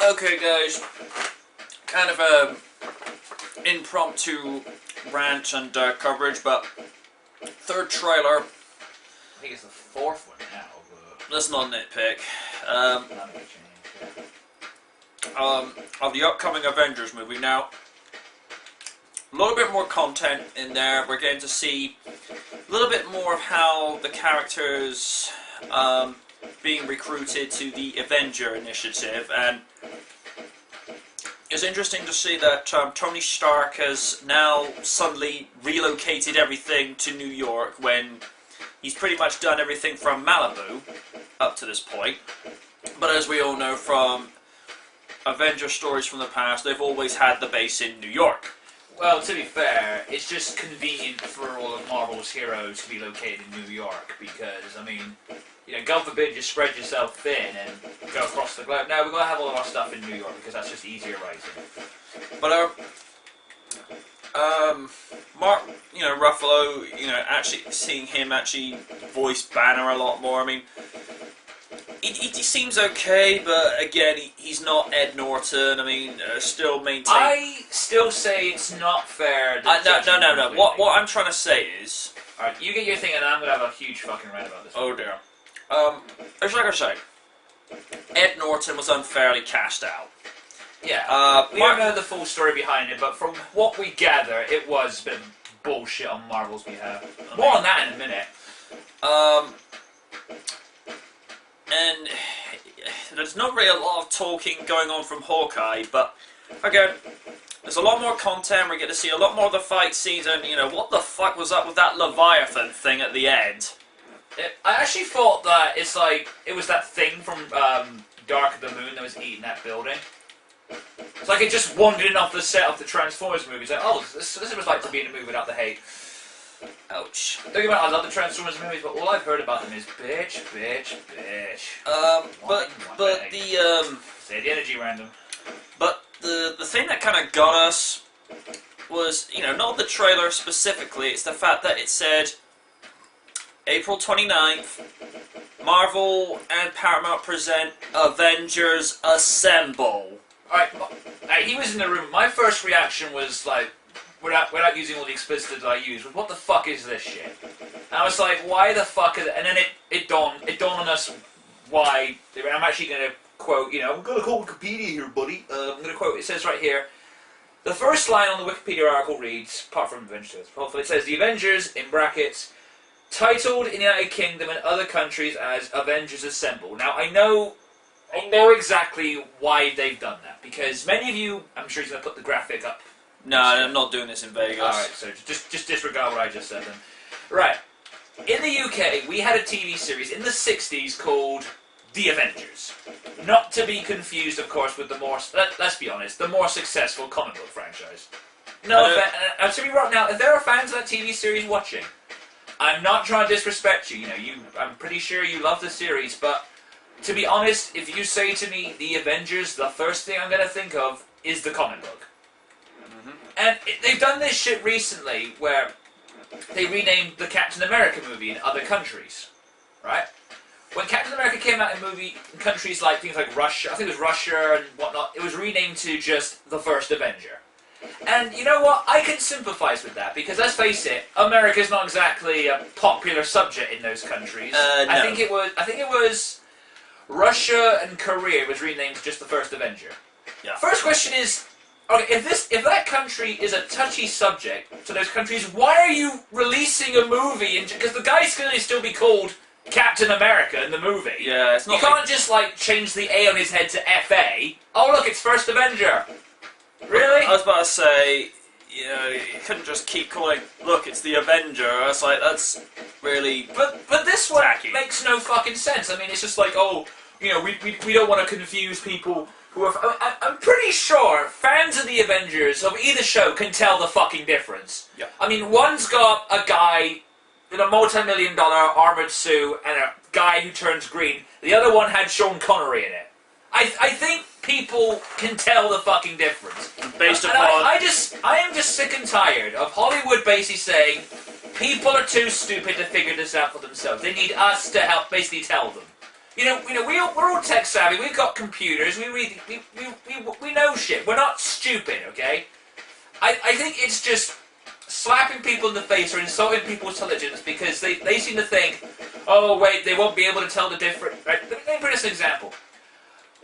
Okay, guys, kind of a impromptu rant and coverage, but third trailer. I think it's the fourth one now. Let's not nitpick. But Of the upcoming Avengers movie. Now, a little bit more content in there. We're getting to see a little bit more of how the characters being recruited to the Avenger Initiative, and it's interesting to see that Tony Stark has now suddenly relocated everything to New York when he's pretty much done everything from Malibu up to this point. But as we all know from Avenger stories from the past, they've always had the base in New York. well, to be fair, it's just convenient for all of Marvel's heroes to be located in New York because, I mean, you know, God forbid you spread yourself thin and go across the globe. No, we're going to have all of our stuff in New York because that's just easier writing. But Mark, Ruffalo, actually seeing him actually voice Banner a lot more. I mean, he seems okay, but again, he's not Ed Norton. I mean, still maintain. I still say it's not fair. No. What I'm trying to say is, alright, you get your thing, and I'm gonna have a huge fucking rant about this. Oh dear. It's like I say, Ed Norton was unfairly cast out. Yeah, we don't know the full story behind it, but from what we gather, it was a bit of bullshit on Marvel's behalf. More on that in a minute. And there's not really a lot of talking going on from Hawkeye, but again, there's a lot more content. We get to see a lot more of the fight scenes, and what the fuck was up with that Leviathan thing at the end? I actually thought that it was that thing from Dark of the Moon that was eating that building. It's like it just wandered in off the set of the Transformers movie. It's like, oh, this is what it's like to be in a movie without the hate. Ouch. Don't get me wrong, I love the Transformers movies, but all I've heard about them is bitch. Say the energy random. But the thing that kind of got us was, not the trailer specifically, it's the fact that it said April 29th, Marvel and Paramount present Avengers Assemble. Alright, he was in the room. My first reaction was like, without using all the explicit that I use, was what the fuck is this shit? And I was like, why the fuck is it? And then it dawned on us why. I'm actually going to quote, I'm going to quote Wikipedia here, buddy. I'm going to quote, it says right here, the first line on the Wikipedia article reads, apart from Avengers, hopefully it says, the Avengers, in brackets, titled in the United Kingdom and other countries as Avengers Assemble. Now, I know exactly why they've done that, because many of you, I'm sure he's going to put the graphic up. No, I'm not doing this in Vegas. Alright, so just disregard what I just said then. Right. In the UK, we had a TV series in the 60s called The Avengers. Not to be confused, of course, with the more, let's be honest, the more successful comic book franchise. No, to be right now, if there are fans of that TV series watching, I'm not trying to disrespect you. I'm pretty sure you love the series, but to be honest, if you say to me The Avengers, the first thing I'm going to think of is the comic book. And they've done this shit recently where they renamed the Captain America movie in other countries, right? When Captain America came out in countries like things like Russia, I think it was Russia and whatnot, it was renamed to just The First Avenger. And you know what? I can sympathise with that because let's face it, America's not exactly a popular subject in those countries. No. I think it was Russia and Korea was renamed to just The First Avenger. Yeah. First question is, okay, if that country is a touchy subject to those countries, why are you releasing a movie? Because the guy's going to still be called Captain America in the movie. Yeah, it's not. You can't just change the A on his head to FA. Oh look, it's First Avenger. Really? I was about to say, you couldn't just keep calling. Look, it's the Avenger. I was like, that's really. But this one tacky. Makes no fucking sense. I mean, it's just like, we don't want to confuse people. I'm pretty sure fans of the Avengers of either show can tell the fucking difference. Yeah. I mean, one's got a guy in a multi-million-dollar armored suit and a guy who turns green. The other one had Sean Connery in it. I think people can tell the fucking difference. Based upon... I am just sick and tired of Hollywood basically saying people are too stupid to figure this out for themselves. They need us to help basically tell them. We're all tech savvy. We've got computers. We know shit. We're not stupid, okay? I think it's just slapping people in the face or insulting people's intelligence because they seem to think, oh wait, they won't be able to tell the difference. Right? Let me bring this an example.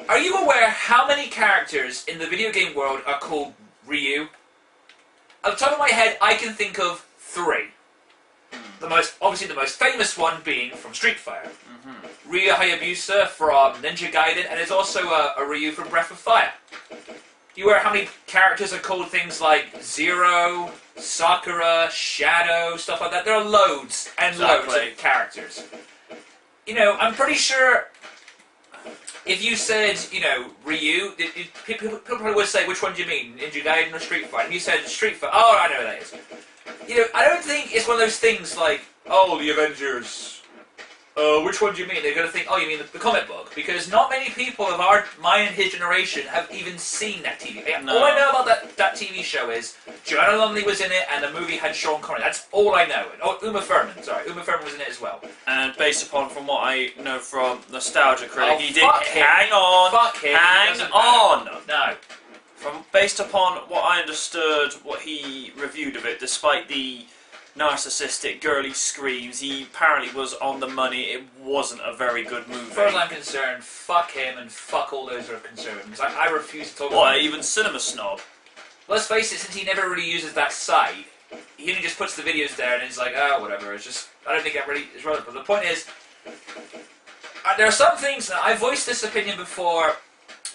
Are you aware how many characters in the video game world are called Ryu? At the top of my head, I can think of 3. Obviously the most famous one being from Street Fighter. Ryu Hayabusa from Ninja Gaiden, and there's also a Ryu from Breath of Fire. You aware how many characters are called things like Zero, Sakura, Shadow, stuff like that? There are loads and loads of characters. I'm pretty sure if you said, Ryu, people probably would say, which one do you mean? Ninja Gaiden or Street Fighter? And you said Street Fighter. Oh, I know what that is. I don't think it's one of those things like, oh, the Avengers. Which one do you mean? They're going to think, oh, you mean the comic book. Because not many people of my and his generation have even seen that TV. No. All I know about that TV show is Joanna Lumley was in it and the movie had Sean Connery. That's all I know. Oh, Uma Thurman. Sorry, Uma Thurman was in it as well. And based upon from what I know from Nostalgia Critic, he did... Him. Hang on! Fuck him. Hang on! No. Based upon what I understood, what he reviewed of it, despite the narcissistic girly screams, he apparently was on the money. It wasn't a very good movie. As far as I'm concerned, fuck him and fuck all those who are concerned. I refuse to talk about What, him. even Cinema Snob? Let's face it, since he never really uses that site, he only just puts the videos there and he's like, oh, whatever. It's just, I don't think that really is relevant. But the point is, there are some things that I voiced this opinion before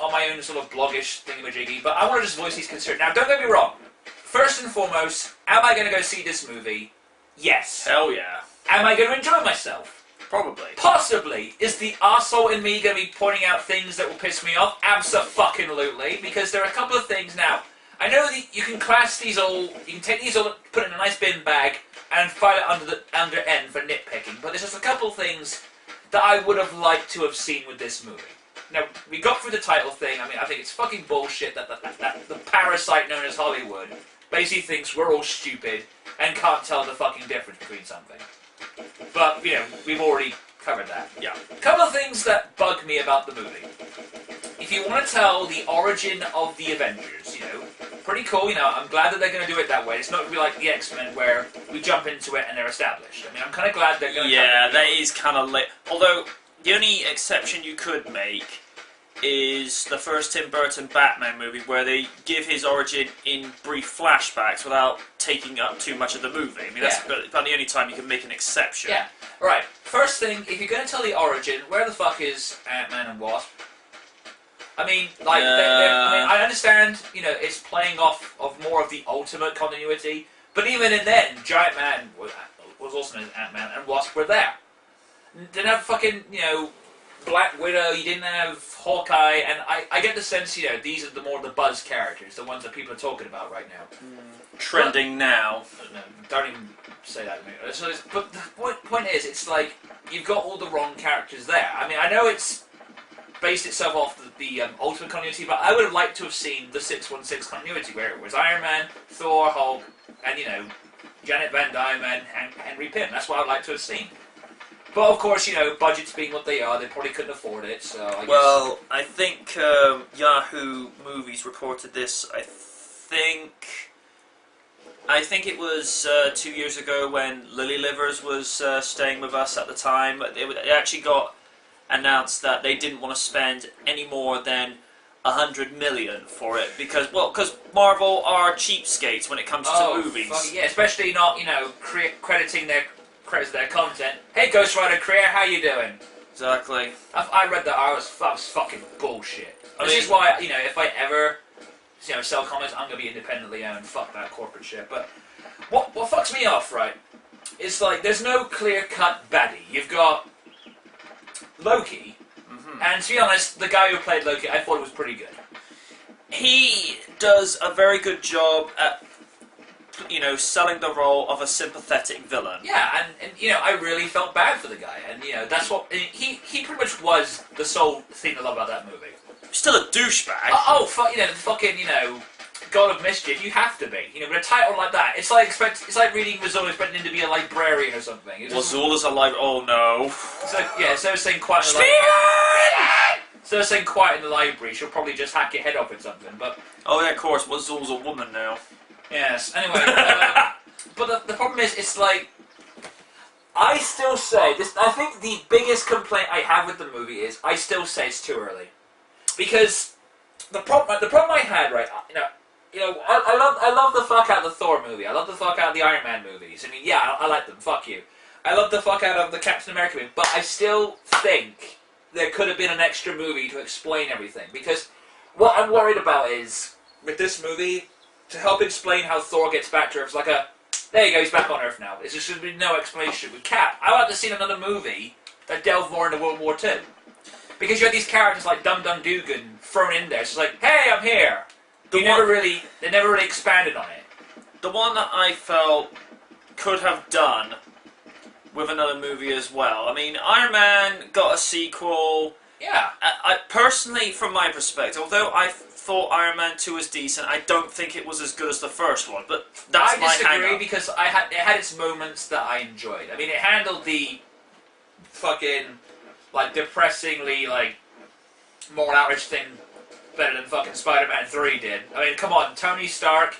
on my own sort of bloggish thingamajiggy, but I want to just voice these concerns. Now, don't get me wrong. First and foremost, am I going to go see this movie? Yes. Hell yeah. Am I going to enjoy myself? Probably. Possibly. Is the arsehole in me going to be pointing out things that will piss me off? Abso-fucking-lutely. Because there are a couple of things now. I know that you can class these all, you can take these all, put it in a nice bin bag, and file it under N for nitpicking. But there's just a couple of things that I would have liked to have seen with this movie. Now, we got through the title thing. I mean, I think it's fucking bullshit that the parasite known as Hollywood basically thinks we're all stupid and can't tell the fucking difference between something. But, we've already covered that. Yeah. A couple of things that bug me about the movie. If you want to tell the origin of the Avengers, pretty cool, I'm glad that they're going to do it that way. It's not going to be like the X-Men where we jump into it and they're established. I mean, I'm kind of glad they're going to... Yeah, that is kind of late. Although, the only exception you could make is the first Tim Burton Batman movie, where they give his origin in brief flashbacks without taking up too much of the movie. I mean, that's about the only time you can make an exception. Yeah. Right. First thing, if you're going to tell the origin, where the fuck is Ant-Man and Wasp? I mean, I understand, it's playing off of more of the ultimate continuity, but even in then, Giant Man was also known as Ant-Man, and Wasp were there. Didn't have fucking, Black Widow, you didn't have Hawkeye, and I get the sense, these are the more the buzz characters, the ones that people are talking about right now. Trending now. No, don't even say that to me. But the point is, it's like, you've got all the wrong characters there. I mean, I know it's based itself off the Ultimate continuity, but I would have liked to have seen the 616 continuity, where it was Iron Man, Thor, Hulk, and, Janet Van Dyne and Henry Pym. That's what I'd like to have seen. But of course, budgets being what they are, they probably couldn't afford it, so I guess... Well, I think Yahoo Movies reported this, I think it was 2 years ago when Lily Livers was staying with us at the time. It actually got announced that they didn't want to spend any more than $100 million for it because Marvel are cheapskates when it comes to movies. Yeah, especially not, crediting their content. Hey, Ghost Rider Career, how you doing? Exactly. I read that. That was fucking bullshit. This is why, if I ever, sell comics, I'm gonna be independently owned. Fuck that corporate shit. But what fucks me off, right? Is like there's no clear-cut baddie. You've got Loki, and to be honest, the guy who played Loki, I thought it was pretty good. He does a very good job at selling the role of a sympathetic villain. Yeah, and I really felt bad for the guy, and that's what he pretty much was the sole thing I love about that movie. Still a douchebag. Fucking God of Mischief, you have to be. You know, with a title like that, it's like reading Mazzola expecting him to be a librarian or something. Mazola's a librarian. Oh no. So yeah, instead of saying quiet in the instead of saying quiet in the library, she'll probably just hack your head off with something. But oh yeah, of course, Mazola's a woman now. yes. Anyway, but the problem is, it's like I still say this. I think the biggest complaint I have with the movie is I still say it's too early, because the problem I had, right, I love the fuck out of the Thor movie. I love the fuck out of the Iron Man movies. I mean, yeah, I like them. Fuck you. I love the fuck out of the Captain America movie, but I still think there could have been an extra movie to explain everything. Because what I'm worried about is with this movie, to help explain how Thor gets back to Earth, it's like there you go, he's back on Earth now. There's just going to be no explanation. With Cap, I would like to see another movie that delved more into World War II. Because you had these characters like Dum Dum Dugan thrown in there. So it's like, hey, I'm here. They never really expanded on it. The one that I felt could have done with another movie as well. I mean, Iron Man got a sequel. Yeah. I personally, from my perspective, although I thought Iron Man 2 was decent, I don't think it was as good as the first one. But that's my hang-up. I disagree because it had its moments that I enjoyed. I mean, it handled the fucking like depressingly like moral outrage thing better than fucking Spider-Man 3 did. I mean, come on, Tony Stark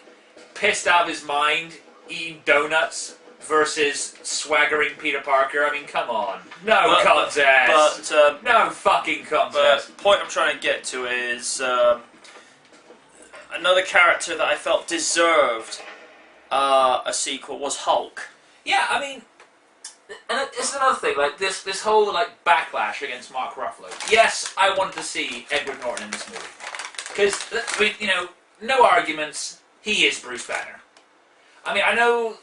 pissed out of his mind eating donuts versus swaggering Peter Parker. I mean, come on. No contest. But no fucking contest. But the point I'm trying to get to is another character that I felt deserved a sequel was Hulk. Yeah, I mean, and it's another thing, like this whole like backlash against Mark Ruffalo. Yes, I wanted to see Edward Norton in this movie because no arguments. He is Bruce Banner. I mean,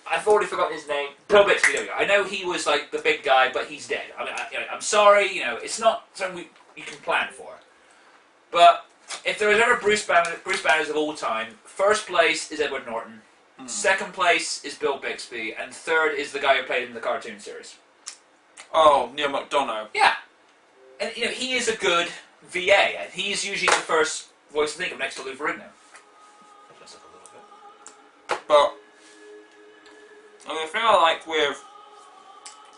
I've already forgotten his name. Bill Bixby. There we go. I know he was like the big guy, but he's dead. I mean, I'm sorry. It's not something you can plan for. But if there was ever Bruce Banners of all time, first place is Edward Norton. Second place is Bill Bixby, and third is the guy who played in the cartoon series. Oh, Neil McDonough. Yeah, and he is a good VA, and he's usually the first voice to think of next to Lou Ferrigno. Just up a little bit. But I mean, the thing I like with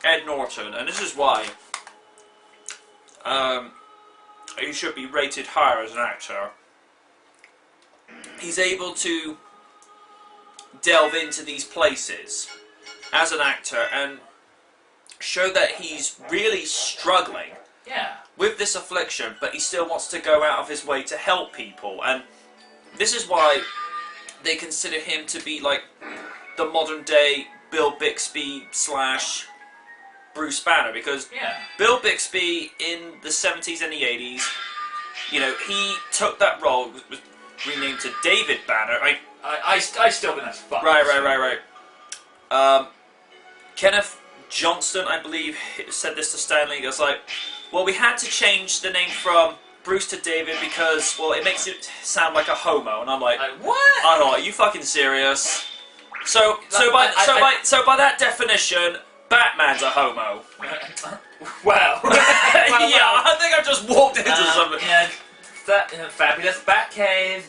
Ed Norton, and this is why he should be rated higher as an actor. He's able to delve into these places as an actor and show that he's really struggling with this affliction, but he still wants to go out of his way to help people. And this is why they consider him to be like the modern day Bill Bixby / Bruce Banner, because Bill Bixby in the 70s and the 80s, he took that role, was renamed to David Banner. I still think that's fucked. Right. Kenneth Johnston, I believe, said this to Stanley. He was like, well, we had to change the name from Bruce to David because, well, it makes it sound like a homo. And I'm like what? I don't know, are you fucking serious? So by that definition, Batman's a homo. Well, yeah, I think I've just walked into something. Yeah, fabulous Batcave.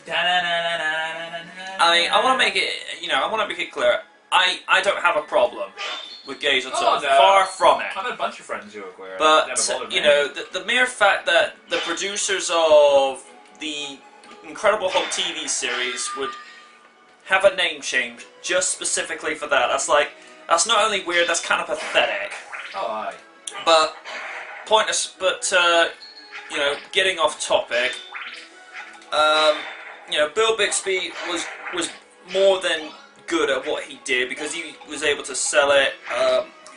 I mean, I want to make it clear. I don't have a problem with gays at all. No. Far from it. I've had a bunch of friends who are queer. But the mere fact that the producers of the Incredible Hulk TV series would have a name change just specifically for that's not only weird, that's kind of pathetic. Oh, aye. But pointless. But getting off topic. Bill Bixby was more than good at what he did because he was able to sell it.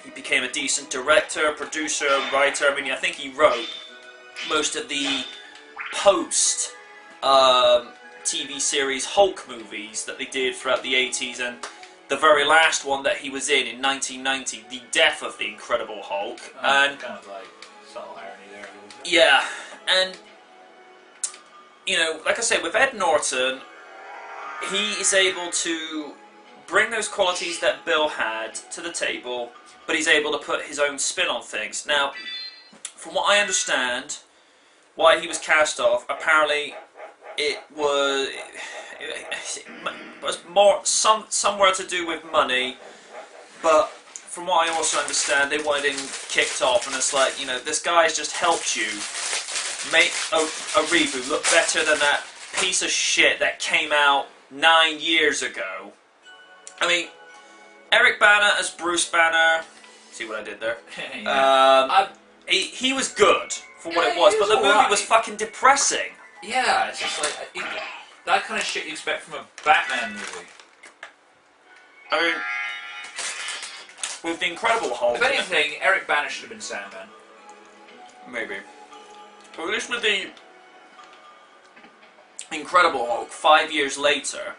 He became a decent director, producer, writer. I mean, I think he wrote most of the post TV series Hulk movies that they did throughout the 80s, and the very last one that he was in 1990, The Death of the Incredible Hulk. And kind of like subtle irony there. Yeah, and like I say, with Ed Norton, he is able to bring those qualities that Bill had to the table, but he's able to put his own spin on things. Now, from what I understand, why he was cast off, apparently it was more somewhere to do with money, but from what I also understand, they wanted him kicked off, and it's like, you know, this guy's just helped you make a reboot look better than that piece of shit that came out 9 years ago. I mean, Eric Bana as Bruce Banner. See what I did there? Yeah. He was good for what it was, but the movie was fucking depressing. Yeah, it's just like that kind of shit you expect from a Batman movie. I mean, with the Incredible Hulk. If anything, Eric Bana should have been Sandman. Maybe. But at least with the Incredible Hulk, 5 years later,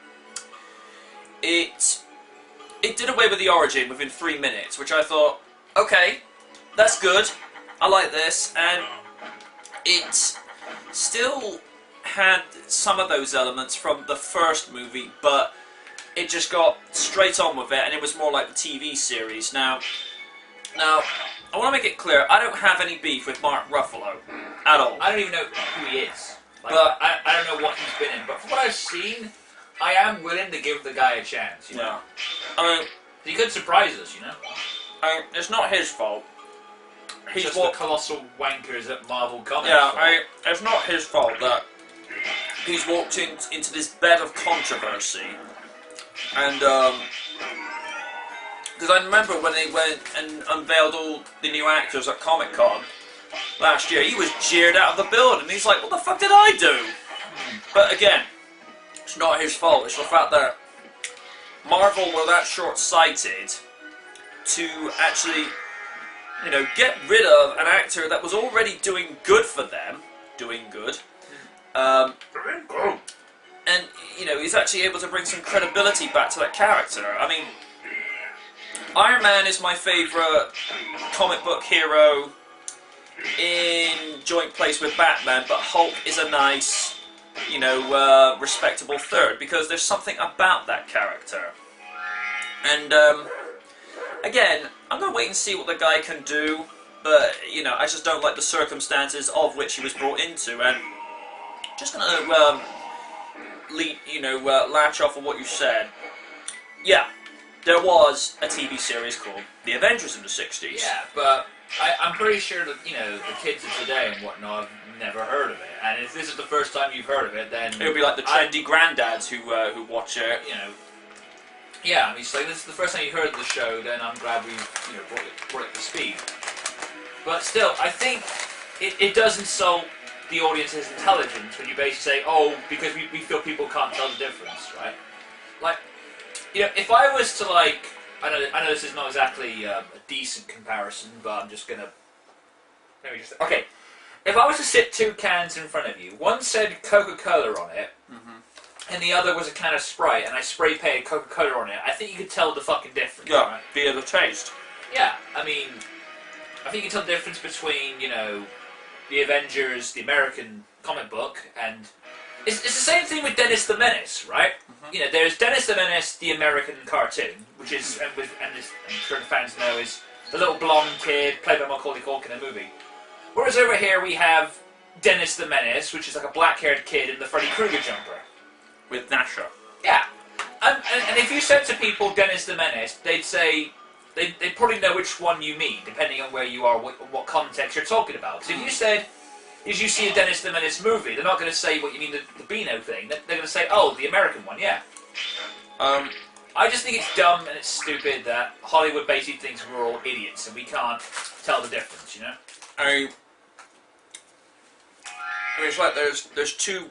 it did away with the origin within 3 minutes, which I thought, okay, that's good. I like this, and it still had some of those elements from the first movie, but it just got straight on with it, and it was more like the TV series. Now, I want to make it clear, I don't have any beef with Mark Ruffalo at all. I don't even know who he is. Like, but I don't know what he's been in, but from what I've seen, I am willing to give the guy a chance, you know? I mean, he could surprise us, you know? It's not his fault. He's just the colossal wankers at Marvel Comics. Yeah, it's not his fault that he's walked into this bed of controversy. And, because I remember when they went and unveiled all the new actors at Comic-Con last year, he was jeered out of the building. He's like, what the fuck did I do? But again, it's not his fault. It's the fact that Marvel were that short-sighted to actually, you know, get rid of an actor that was already doing good for them, and, you know, he's actually able to bring some credibility back to that character. I mean, Iron Man is my favourite comic book hero in joint place with Batman, but Hulk is a nice, you know, respectable third, because there's something about that character. And, again, I'm going to wait and see what the guy can do, but, you know, I just don't like the circumstances of which he was brought into, and just going to, latch off of what you said. Yeah, there was a TV series called The Avengers in the 60s. Yeah, but I'm pretty sure that, you know, the kids of today and whatnot have never heard of it, and if this is the first time you've heard of it, then it'll be like the trendy granddads who watch it, you know. Yeah, I mean, so this is the first time you heard of the show, then I'm glad we, you know, brought it to speed. But still, I think it does insult the audience's intelligence when you basically say, oh, because we feel people can't tell the difference, right? Like, you know, if I was to, like, I know this is not exactly a decent comparison, but I'm just gonna, okay, if I was to sit two cans in front of you, one said Coca-Cola on it, and the other was a can of Sprite, and I spray painted Coca-Cola on it, I think you could tell the fucking difference. Yeah, right? via the taste. Yeah, I mean, I think you can tell the difference between, you know, the Avengers, the American comic book, and it's the same thing with Dennis the Menace, right? You know, there's Dennis the Menace, the American cartoon, which is, and I'm sure the fans know, is the little blonde kid played by Macaulay Culkin in the movie. Whereas over here we have Dennis the Menace, which is like a black-haired kid in the Freddy Krueger jumper. With Nasher. Yeah. And if you said to people Dennis the Menace, they'd say, they'd probably know which one you mean, depending on where you are, what context you're talking about. So if you said, did you see a Dennis the Menace movie, they're not going to say what you mean, the Beano thing. They're going to say, oh, the American one, yeah. I just think it's dumb and it's stupid that Hollywood basically thinks we're all idiots and we can't tell the difference, you know? I mean, it's like there's two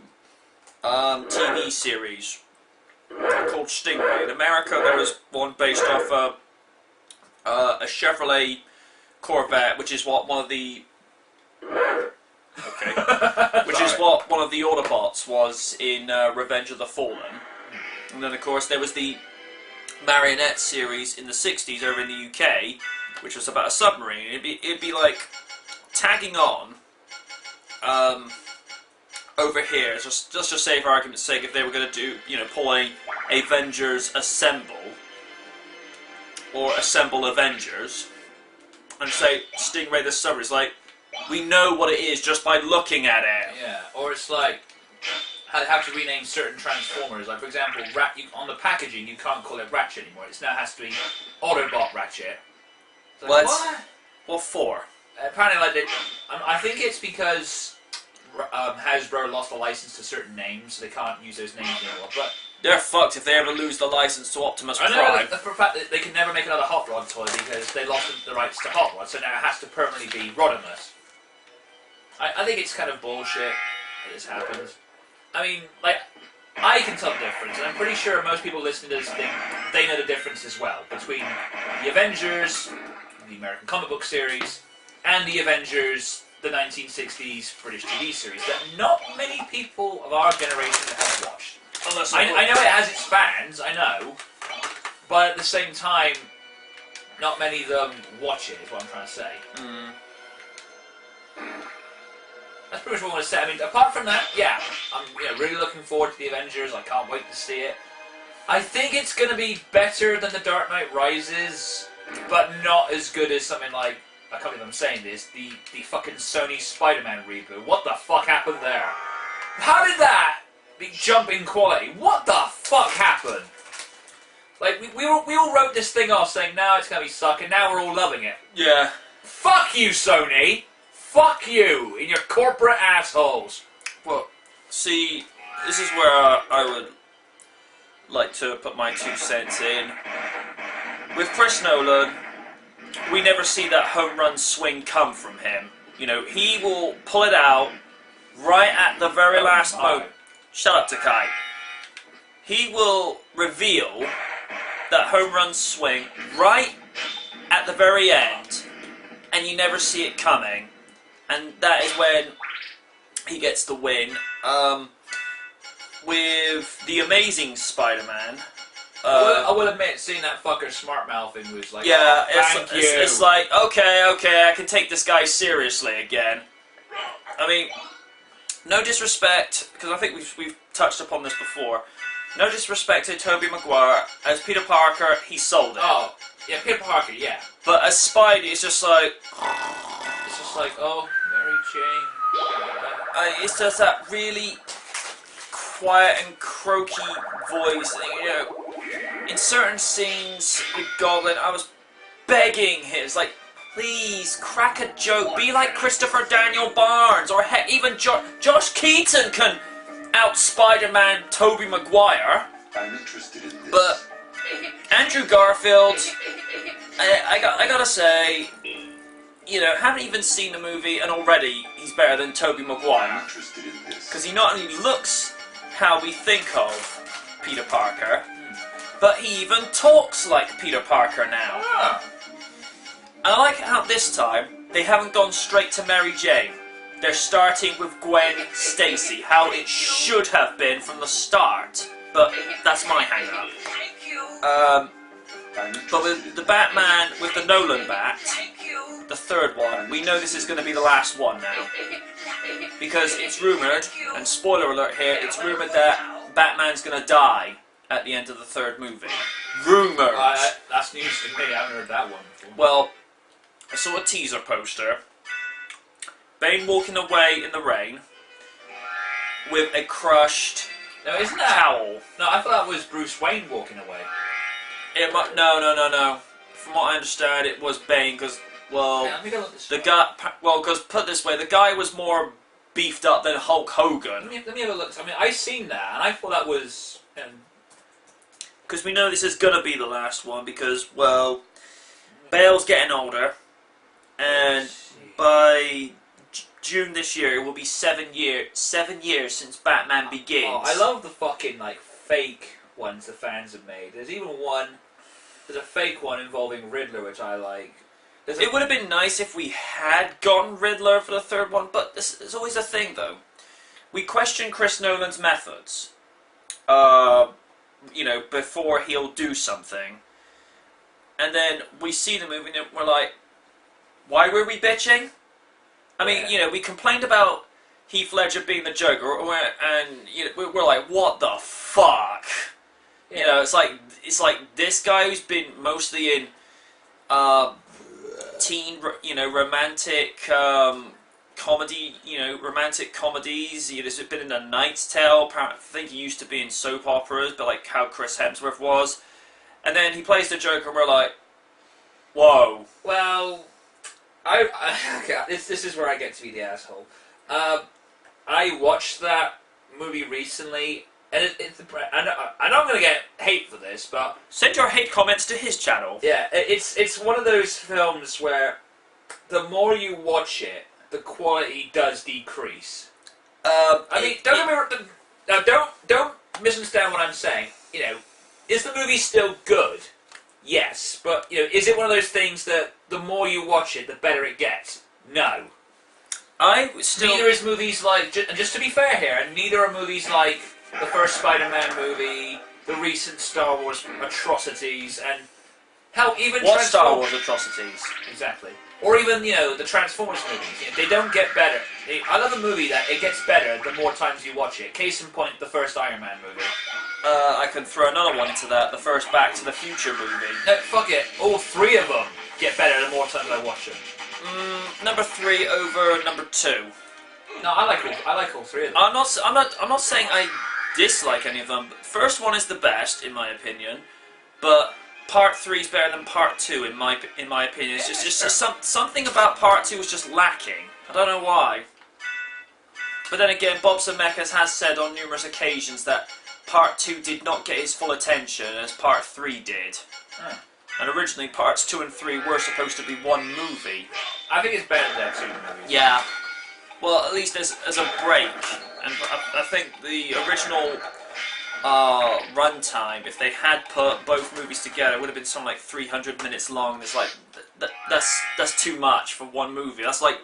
TV series called Stingray. In America, there was one based off a Chevrolet Corvette, which is what one of the which is what one of the Autobots was in Revenge of the Fallen. And then, of course, there was the Marionette series in the 60s over in the UK, which was about a submarine. It'd be like tagging on over here, just to say for argument's sake, if they were going to do, you know, pull a Avengers Assemble, or Assemble Avengers, and say, Stingray the Submarine, it's like, we know what it is just by looking at it. Yeah, or it's like, have to rename certain Transformers. Like, for example, on the packaging, you can't call it Ratchet anymore. It now has to be Autobot Ratchet. Like, what? What for? Apparently, like, I think it's because Hasbro lost the license to certain names, so they can't use those names anymore. But they're fucked if they ever lose the license to Optimus Prime. I know for a fact that they can never make another Hot Rod toy because they lost the rights to Hot Rod, so now it has to permanently be Rodimus. I think it's kind of bullshit that this happens. I mean, like, I can tell the difference, and I'm pretty sure most people listening to this thing, they know the difference as well, between the Avengers, the American comic book series, and the Avengers, the 1960s British TV series, that not many people of our generation have watched. I know it has its fans, I know, but at the same time, not many of them watch it, is what I'm trying to say. Mm. That's pretty much what I want to say. I mean, apart from that, yeah, I'm really looking forward to the Avengers. I can't wait to see it. I think it's going to be better than The Dark Knight Rises, but not as good as something like, I can't believe I'm saying this, the fucking Sony Spider-Man reboot. What the fuck happened there? How did that jump in quality? What the fuck happened? Like, we all wrote this thing off saying, no, it's going to be sucking, now we're all loving it. Yeah. Fuck you, Sony! Fuck you, and your corporate assholes. Well, see, this is where I would like to put my 2 cents in. With Chris Nolan, we never see that home run swing come from him. You know, he will pull it out right at the very last moment. Shut up, Takai. He will reveal that home run swing right at the very end, and you never see it coming. And that is when he gets the win. With The Amazing Spider-Man... I will admit, seeing that fucker smart mouthing was like, yeah, oh, it's like, okay, I can take this guy seriously again. I mean, no disrespect, because I think we've touched upon this before. No disrespect to Tobey Maguire. As Peter Parker, he sold it. Oh, yeah, Peter Parker, yeah. But as Spidey, it's just like... It's just like, oh, Mary Jane. It's just that really quiet and croaky voice. You know, in certain scenes with Goblin, I was begging him, like, please, crack a joke. Be like Christopher Daniel Barnes, or heck, even Josh Keaton can out Spider-Man Tobey Maguire. I'm interested in this. But Andrew Garfield, I gotta say, you know, haven't even seen the movie, and already he's better than Tobey Maguire. I'm interested in this. Because he not only looks how we think of Peter Parker, but he even talks like Peter Parker now. Ah. And I like how this time they haven't gone straight to Mary Jane. They're starting with Gwen Stacy, how it should have been from the start. But that's my hang-up. But with the Batman, with the Nolan Bat, the third one, we know this is going to be the last one now. Because it's rumoured, and spoiler alert here, it's rumoured that Batman's going to die at the end of the third movie. Rumoured! That's news to me, I haven't heard that one before. Well, I saw a teaser poster. Bane walking away in the rain with a crushed towel. No, I thought that was Bruce Wayne walking away. No. From what I understand, it was Bane because, well, Yeah, let me go look this the up. guy. Well, because put it this way, the guy was more beefed up than Hulk Hogan. Let me have a look. I mean, I seen that, and I thought that was. Because we know this is gonna be the last one because, well, Bale's getting older, and by June this year it will be 7 years since Batman Begins. Oh, I love the fucking like fake ones the fans have made. There's even one. There's a fake one involving Riddler, which I like. It would have been nice if we had gotten Riddler for the third one, but this is always a thing, though. We question Chris Nolan's methods, you know, before he'll do something. And then we see the movie and we're like, why were we bitching? I mean, you know, we complained about Heath Ledger being the Joker, and you know, we're like, what the fuck? Yeah. You know, it's like this guy who's been mostly in teen, you know, romantic comedy, romantic comedies. He's been in A Knight's Tale. I think he used to be in soap operas, but like how Chris Hemsworth was. And then he plays the Joker, and we're like, whoa. Well, this is where I get to be the asshole. I watched that movie recently, and I know I'm going to get hate for this, but Send your hate comments to his channel. yeah, it's one of those films where the more you watch it, the quality does decrease. I mean, don't misunderstand what I'm saying. Is the movie still good? Yes, but is it one of those things that the more you watch it, the better it gets? No. Neither is movies like, just to be fair here, and neither are movies like the first Spider-Man movie, the recent Star Wars atrocities, and hell, even What Star Wars atrocities? Exactly. Or even, the Transformers movies. They don't get better. I love a movie that it gets better the more times you watch it. Case in point, the first Iron Man movie. I could throw another one into that, the first Back to the Future movie. No, fuck it. All three of them get better the more times I watch them. Number 3 over number 2. No, I like all three of them. I'm not saying I dislike any of them. First one is the best, in my opinion, but Part 3 is better than Part 2, in my opinion. It's just something about Part 2 was just lacking. I don't know why. But then again, Bob Zemeckis has said on numerous occasions that Part 2 did not get his full attention as Part 3 did. And originally, Parts 2 and 3 were supposed to be one movie. I think it's better than two movies. Yeah. Well, at least as a break. And I think the original runtime, if they had put both movies together, it would have been something like 300 minutes long. It's like, that's too much for one movie. That's like,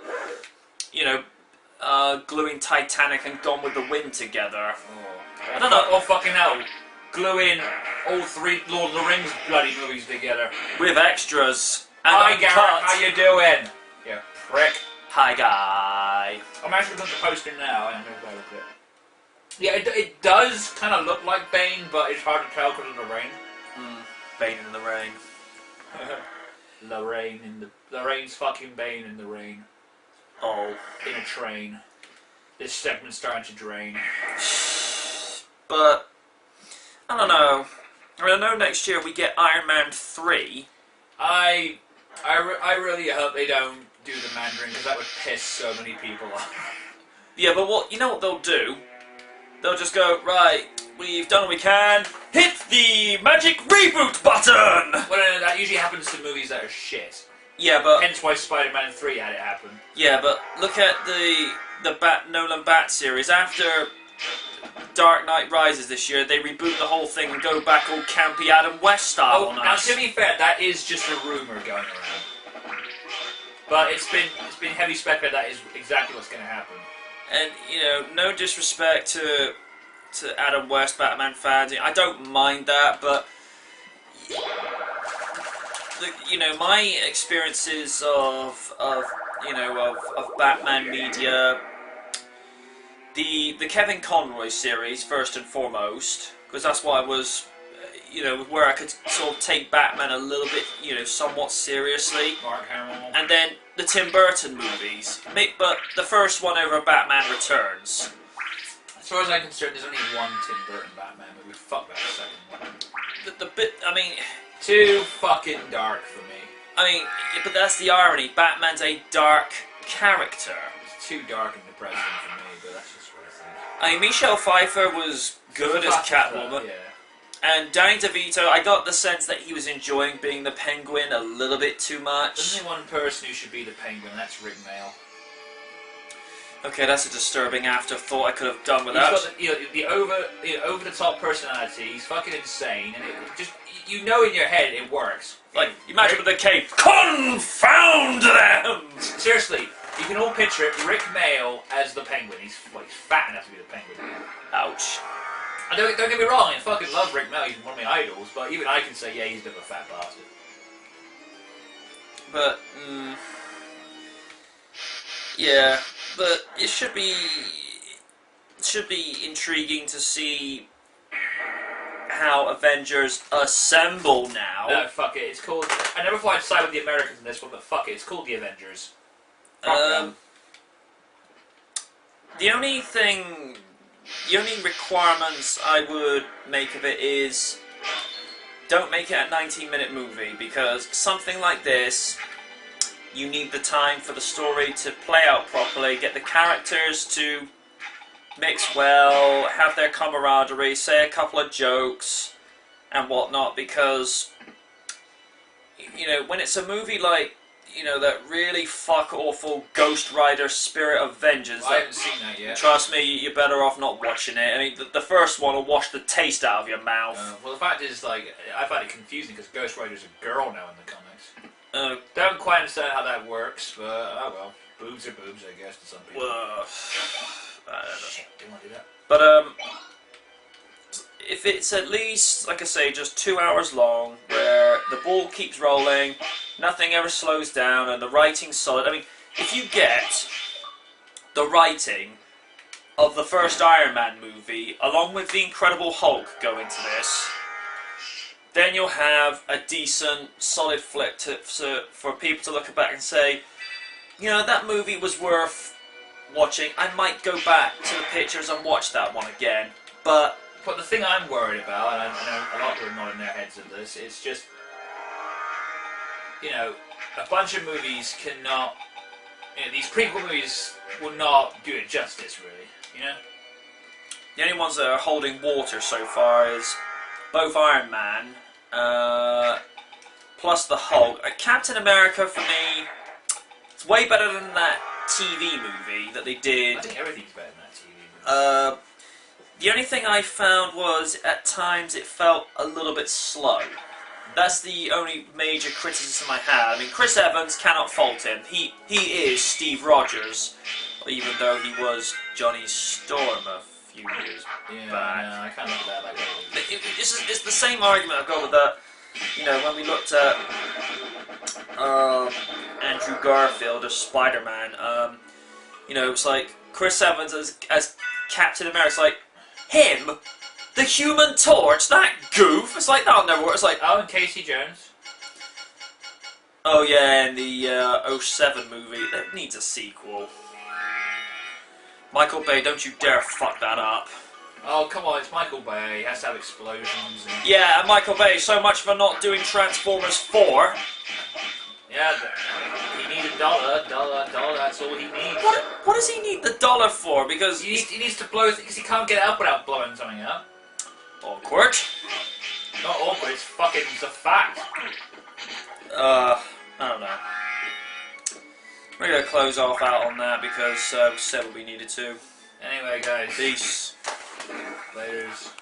gluing Titanic and Gone with the Wind together. I don't know. Oh, fucking hell. Gluing all three Lord of the Rings bloody movies together. With extras. And Hi, Garrett. uncut. How you doing? You prick. Hi, guy. I'm actually going to post it now, and I'm going to play with it. Yeah, it does kind of look like Bane, but it's hard to tell because of the rain. Bane in the rain. Lorraine's fucking Bane in the rain. Oh. In a train. This segment's starting to drain. But I don't know. I know next year we get Iron Man 3. I really hope they don't do the Mandarin, because that would piss so many people off. Yeah, but what they'll do? They'll just go, right, we've done what we can, hit the magic reboot button! Well, no, that usually happens to movies that are shit. Yeah, but Hence why Spider-Man 3 had it happen. yeah, but look at the Nolan Bat series. After Dark Knight Rises this year, they reboot the whole thing and go back all campy Adam West style on now us. to be fair, that is just a rumour going around. But it's been heavy speculated that is exactly what's going to happen. And no disrespect to Adam West Batman fans, I don't mind that, but my experiences of Batman media, the Kevin Conroy series first and foremost, because that's what I was, where I could sort of take Batman a little bit, somewhat seriously. Mark Hamill. And then the Tim Burton movies, but the first one over Batman Returns. As far as I'm concerned, there's only one Tim Burton Batman movie. Fuck that second one. Too fucking dark for me. But that's the irony. Batman's a dark character. It's too dark and depressing for me, but that's just what I think. Michelle Pfeiffer was good as Catwoman. Yeah. And Danny DeVito, I got the sense that he was enjoying being the Penguin a little bit too much. There's only one person who should be the Penguin, and that's Rick Mail. Okay, that's a disturbing afterthought I could have done without. He's got the over the top personality. He's fucking insane, and it just in your head it works. Like, imagine with the cape. Confound them! Seriously, you can all picture it. Rick Mail as the Penguin. He's fat enough to be the Penguin. Ouch. And don't get me wrong, I fucking love Rick Mail. He's one of my idols, but even I can say, yeah, he's a bit of a fat bastard. But yeah, but it should be intriguing to see how Avengers assemble now. No, fuck it. It's called. I never thought I'd side with the Americans in this one, but fuck it. It's called the Avengers. Fuck them. The only thing, the only requirements I would make of it is don't make it a 19-minute movie, because something like this, you need the time for the story to play out properly, get the characters to mix well, have their camaraderie, say a couple of jokes and whatnot, because, you know, when it's a movie like, you know, that really fuck-awful Ghost Rider Spirit of Vengeance. I haven't seen that yet. Trust me, you're better off not watching it. I mean, the first one will wash the taste out of your mouth. Well, the fact is, like, I find it confusing because Ghost Rider's a girl now in the comics. Uh, Don't quite understand how that works, but oh well. Boobs are boobs, I guess, to some people. Shit, didn't want to do that. But, if it's at least, like I say, just 2 hours long, where the ball keeps rolling, nothing ever slows down, and the writing's solid. I mean, if you get the writing of the first Iron Man movie, along with the Incredible Hulk go into this, then you'll have a decent, solid flick for people to look back and say, you know, that movie was worth watching. I might go back to the pictures and watch that one again, but the thing I'm worried about, and I know a lot of people are nodding their heads at this, it's just, you know, a bunch of movies cannot, you know, these prequel movies will not do it justice, really, you know? The only ones that are holding water so far is both Iron Man, plus the Hulk. Captain America, for me, it's way better than that TV movie that they did. I think everything's better than that TV movie. The only thing I found was, at times, it felt a little bit slow. That's the only major criticism I had. I mean, Chris Evans, cannot fault him. He is Steve Rogers, even though he was Johnny Storm a few years back. Yeah, I can't look at that like that. It's the same argument I've got with that. You know, when we looked at Andrew Garfield as Spider-Man, you know, it's like Chris Evans as Captain America. It's like, him, the Human Torch, that goof. It's like, that'll never work. It's like, oh, and Casey Jones. Oh yeah, in the 07 movie, that needs a sequel. Michael Bay, don't you dare fuck that up. Oh, come on, it's Michael Bay. He has to have explosions. And Yeah, and Michael Bay, so much for not doing Transformers 4. yeah, he needs $1, that's all he needs. What does he need the dollar for? Because He needs to blow, because he can't get it up without blowing something up. awkward. Not awkward, it's a fact. I don't know. We're gonna close off out on that because we said what we needed to. Anyway, guys. Peace. Laters.